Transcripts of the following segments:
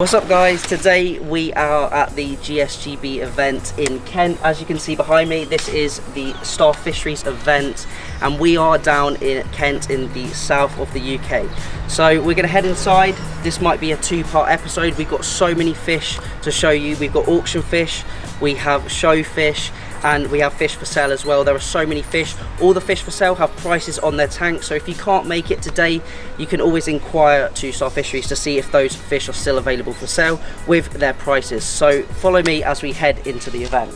What's up guys, today we are at the GSGB event in Kent. As you can see behind me, this is the Star Fisheries event and we are down in Kent in the south of the UK. So we're going to head inside. This might be a two-part episode. We've got so many fish to show you. We've got auction fish, we have show fish, and we have fish for sale as well. There are so many fish. All the fish for sale have prices on their tanks, so if you can't make it today, you can always inquire to Star Fisheries to see if those fish are still available for sale with their prices. So follow me as we head into the event.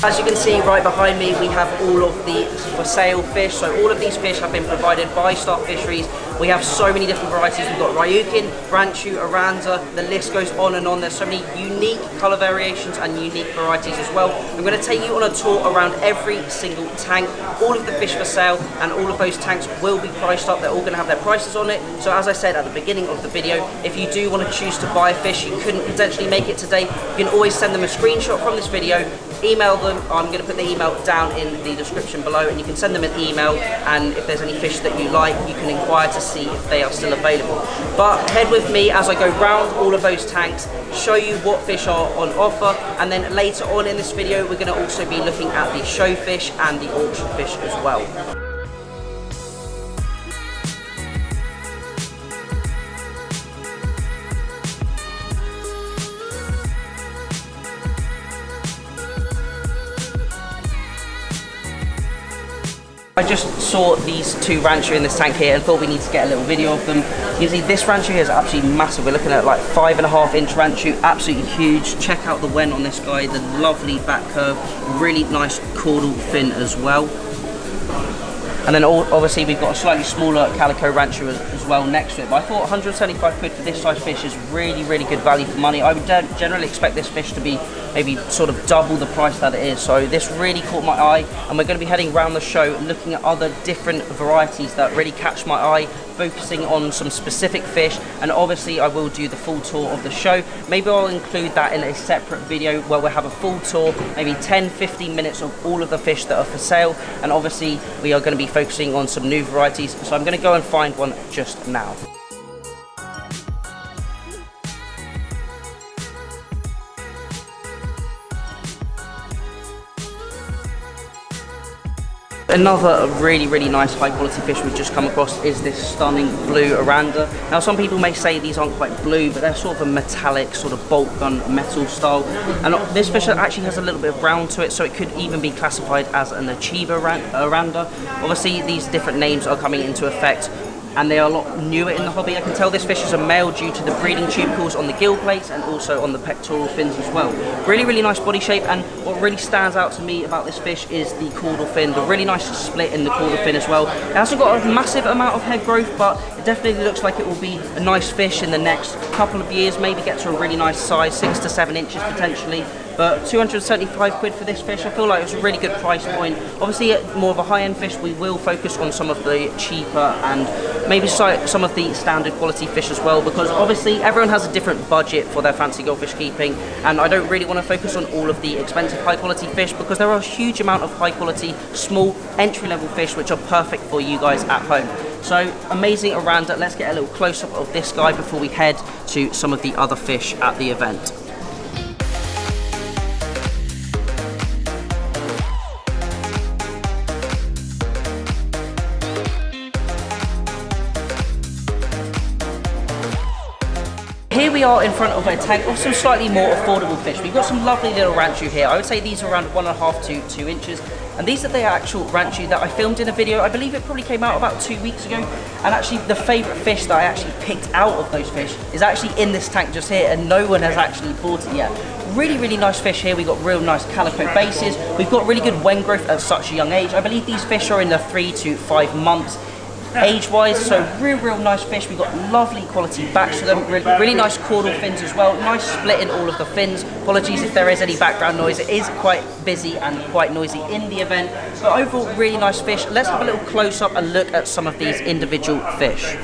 As you can see right behind me, we have all of the for sale fish. So all of these fish have been provided by Star Fisheries. We have so many different varieties. We've got Ryukin, Ranchu, Aranda, the list goes on and on. There's so many unique colour variations and unique varieties as well. I'm going to take you on a tour around every single tank, all of the fish for sale, and all of those tanks will be priced up. They're all going to have their prices on it. So as I said at the beginning of the video, if you do want to choose to buy a fish, you couldn't potentially make it today, you can always send them a screenshot from this video, email them. I'm going to put the email down in the description below and you can send them an email, and if there's any fish that you like, you can inquire to see if they are still available. But head with me as I go round all of those tanks, show you what fish are on offer, and then later on in this video we're going to also be looking at the show fish and the auction fish as well. I just saw these two ranchu in this tank here and thought we need to get a little video of them. You can see this ranchu here is absolutely massive. We're looking at like 5.5 inch ranchu, absolutely huge. Check out the wen on this guy, the lovely back curve, really nice caudal fin as well. And then obviously we've got a slightly smaller calico ranchu as well next to it. But I thought 175 quid for this size fish is really, really good value for money. I would generally expect this fish to be maybe sort of double the price that it is. So this really caught my eye, and we're going to be heading around the show looking at other different varieties that really catch my eye, focusing on some specific fish, and obviously I will do the full tour of the show. Maybe I'll include that in a separate video where we'll have a full tour, maybe 10-15 minutes of all of the fish that are for sale, and obviously we are going to be focusing on some new varieties, so I'm going to go and find one just now. Another really nice high quality fish we've just come across is this stunning blue Aranda. Now some people may say these aren't quite blue, but they're sort of a metallic sort of bolt gun metal style, and this fish actually has a little bit of brown to it, so it could even be classified as an Achieva Aranda. Obviously these different names are coming into effect and they are a lot newer in the hobby. I can tell this fish is a male due to the breeding tubercles on the gill plates and also on the pectoral fins as well. Really nice body shape, and what really stands out to me about this fish is the caudal fin, the really nice split in the caudal fin as well. It hasn't got a massive amount of head growth, but it definitely looks like it will be a nice fish in the next couple of years, maybe get to a really nice size, 6 to 7 inches potentially. But 275 quid for this fish, I feel like it's a really good price point. Obviously more of a high-end fish, we will focus on some of the cheaper and maybe some of the standard quality fish as well, because obviously everyone has a different budget for their fancy goldfish keeping, and I don't really want to focus on all of the expensive high quality fish because there are a huge amount of high quality small entry-level fish which are perfect for you guys at home. So amazing Aranda. Let's get a little close-up of this guy before we head to some of the other fish at the event. Here we are in front of a tank of some slightly more affordable fish. We've got some lovely little ranchu here. I would say these are around 1.5 to 2 inches. And these are the actual ranchu that I filmed in a video. I believe it probably came out about 2 weeks ago. And actually the favourite fish that I actually picked out of those fish is actually in this tank just here, and no one has actually bought it yet. Really nice fish here. We've got real nice calico bases. We've got really good wen growth at such a young age. I believe these fish are in the 3 to 5 months. age-wise, so real nice fish. We've got lovely quality backs to them, really nice caudal fins as well, nice split in all of the fins. Apologies if there is any background noise, it is quite busy and quite noisy in the event, but overall really nice fish. Let's have a little close-up and look at some of these individual fish.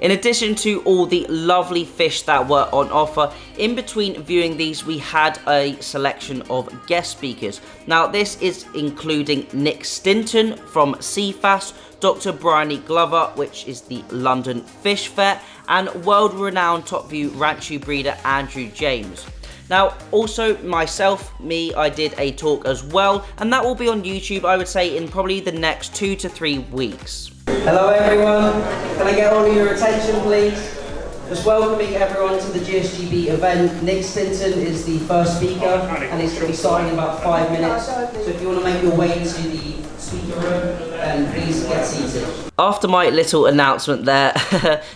In addition to all the lovely fish that were on offer, in between viewing these we had a selection of guest speakers. Now this is including Nick Stinton from CFAS, Dr. Bryony Glover, which is the London Fish Fair, and world-renowned top view Ranchu breeder Andrew James. Now, also I did a talk as well, and that will be on YouTube, I would say, in probably the next 2 to 3 weeks. Hello everyone, can I get all of your attention please? Just welcoming everyone to the GSGB event. Nick Stinton is the first speaker, and he's going to be starting in about 5 minutes. So if you want to make your way to the speaker room, then please get seated. After my little announcement there,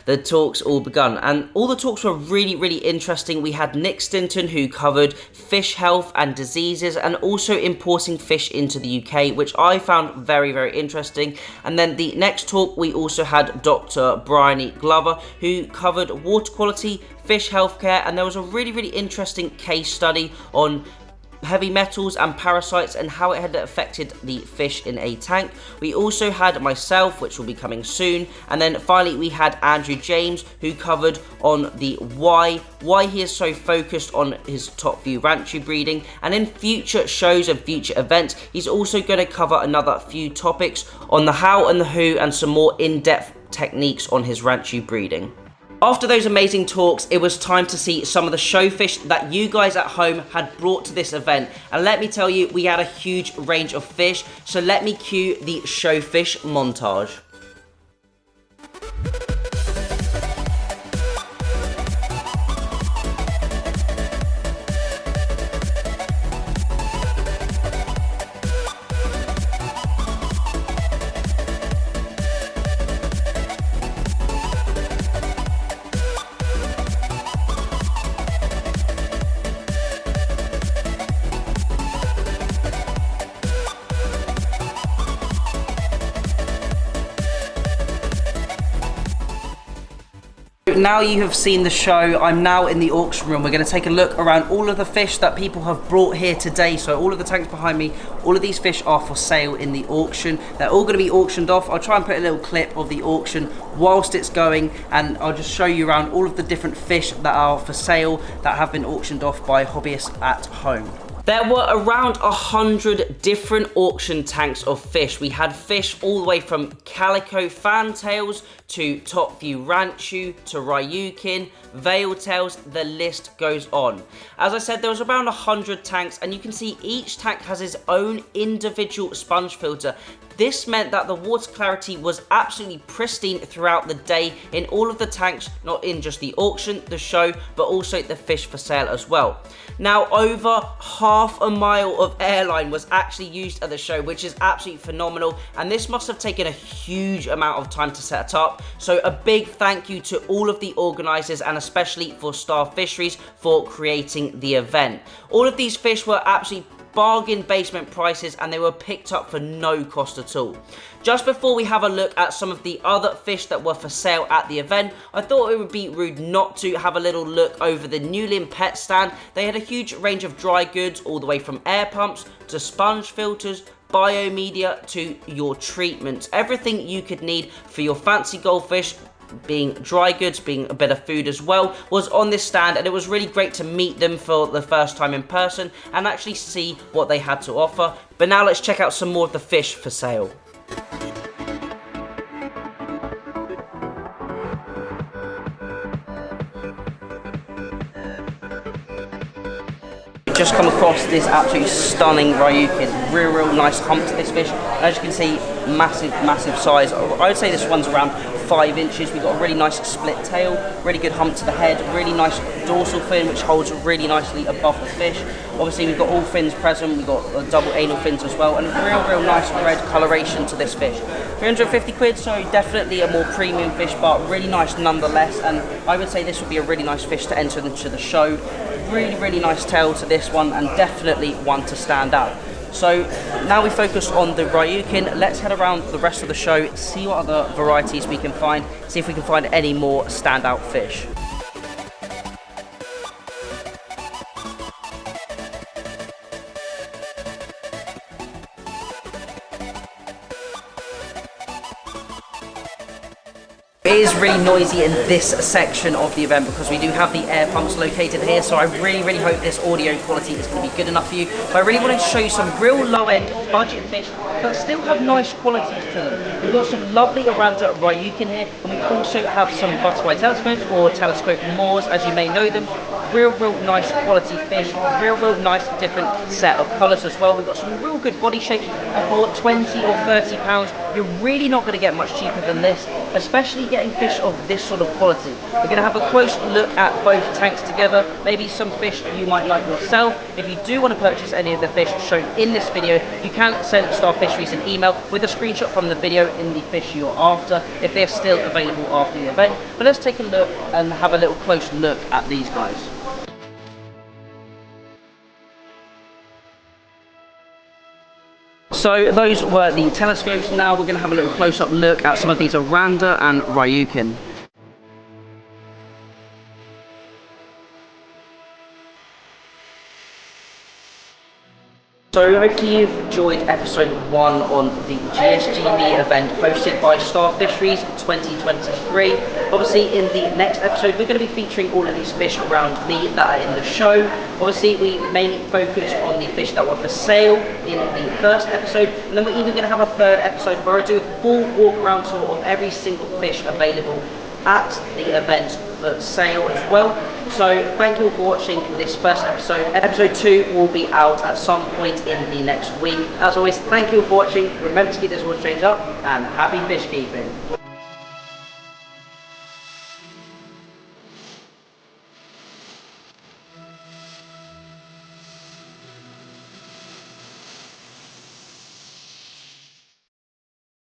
the talks all begun, and all the talks were really interesting. We had Nick Stinton, who covered fish health and diseases, and also importing fish into the UK, which I found very interesting. And then the next talk, we also had Dr. Bryony Glover, who covered water quality, fish healthcare, and there was a really interesting case study on heavy metals and parasites and how it had affected the fish in a tank. We also had myself, which will be coming soon, and then finally we had Andrew James, who covered on the why he is so focused on his top view Ranchu breeding, and in future shows and future events he's also going to cover another few topics on the how and the who and some more in-depth techniques on his Ranchu breeding. After those amazing talks, it was time to see some of the show fish that you guys at home had brought to this event. And let me tell you, we had a huge range of fish, so let me cue the show fish montage. Now you have seen the show, I'm now in the auction room. We're going to take a look around all of the fish that people have brought here today. So all of the tanks behind me, all of these fish are for sale in the auction. They're all going to be auctioned off. I'll try and put a little clip of the auction whilst it's going, and I'll just show you around all of the different fish that are for sale that have been auctioned off by hobbyists at home. There were around 100 different auction tanks of fish. We had fish all the way from calico fantails to top view ranchu to ryukin, veil tails, the list goes on. As I said, there was around 100 tanks, and you can see each tank has its own individual sponge filter. This meant that the water clarity was absolutely pristine throughout the day in all of the tanks, not in just the auction, the show, but also the fish for sale as well. Now, over half a mile of airline was actually used at the show, which is absolutely phenomenal, and this must have taken a huge amount of time to set up. So a big thank you to all of the organisers, and especially for Star Fisheries for creating the event. All of these fish were absolutely bargain basement prices, and they were picked up for no cost at all. Just before we have a look at some of the other fish that were for sale at the event, I thought it would be rude not to have a little look over the Newlyn pet stand. They had a huge range of dry goods, all the way from air pumps to sponge filters, biomedia to your treatments. Everything you could need for your fancy goldfish, being dry goods, being a bit of food as well, was on this stand, and it was really great to meet them for the first time in person and actually see what they had to offer. But now let's check out some more of the fish for sale. Just come across this absolutely stunning ryukin. Real nice hump to this fish. As you can see, massive size. I would say this one's around 5 inches. We've got a really nice split tail, really good hump to the head, really nice dorsal fin which holds really nicely above the fish. Obviously we've got all fins present, we've got double anal fins as well, and a real nice red coloration to this fish. 350 quid, so definitely a more premium fish, but really nice nonetheless, and I would say this would be a really nice fish to enter into the show. Really nice tail to this one, and definitely one to stand out. So now we focus on the ryukin. Let's head around the rest of the show, see what other varieties we can find, see if we can find any more standout fish. It is really noisy in this section of the event because we do have the air pumps located here, so I really hope this audio quality is going to be good enough for you. But I really wanted to show you some real low-end budget fish that still have nice qualities to them. We've got some lovely Oranda Ryukin here, and we also have some butterfly telescopes or telescope moors, as you may know them. Real nice quality fish, real nice different set of colours as well. We've got some real good body shapes, and for 20 or 30 pounds, you're really not going to get much cheaper than this, especially getting fish of this sort of quality. We're going to have a close look at both tanks together, maybe some fish you might like yourself. If you do want to purchase any of the fish shown in this video, you can send Star Fisheries an email with a screenshot from the video in the fish you're after, if they're still available after the event. But let's take a look and have a little close look at these guys. So those were the telescopes. Now we're going to have a little close-up look at some of these Oranda and Ryukin. So hopefully you've enjoyed episode 1 on the GSGB event hosted by Star Fisheries 2023. Obviously in the next episode we're going to be featuring all of these fish around me that are in the show. Obviously we mainly focus on the fish that were for sale in the first episode, and then we're even going to have a third episode where I do a full walk around tour of every single fish available at the event for sale as well. So thank you all for watching this first episode. Episode 2 will be out at some point in the next week. As always, thank you all for watching. Remember to keep this water change up, and happy fish keeping.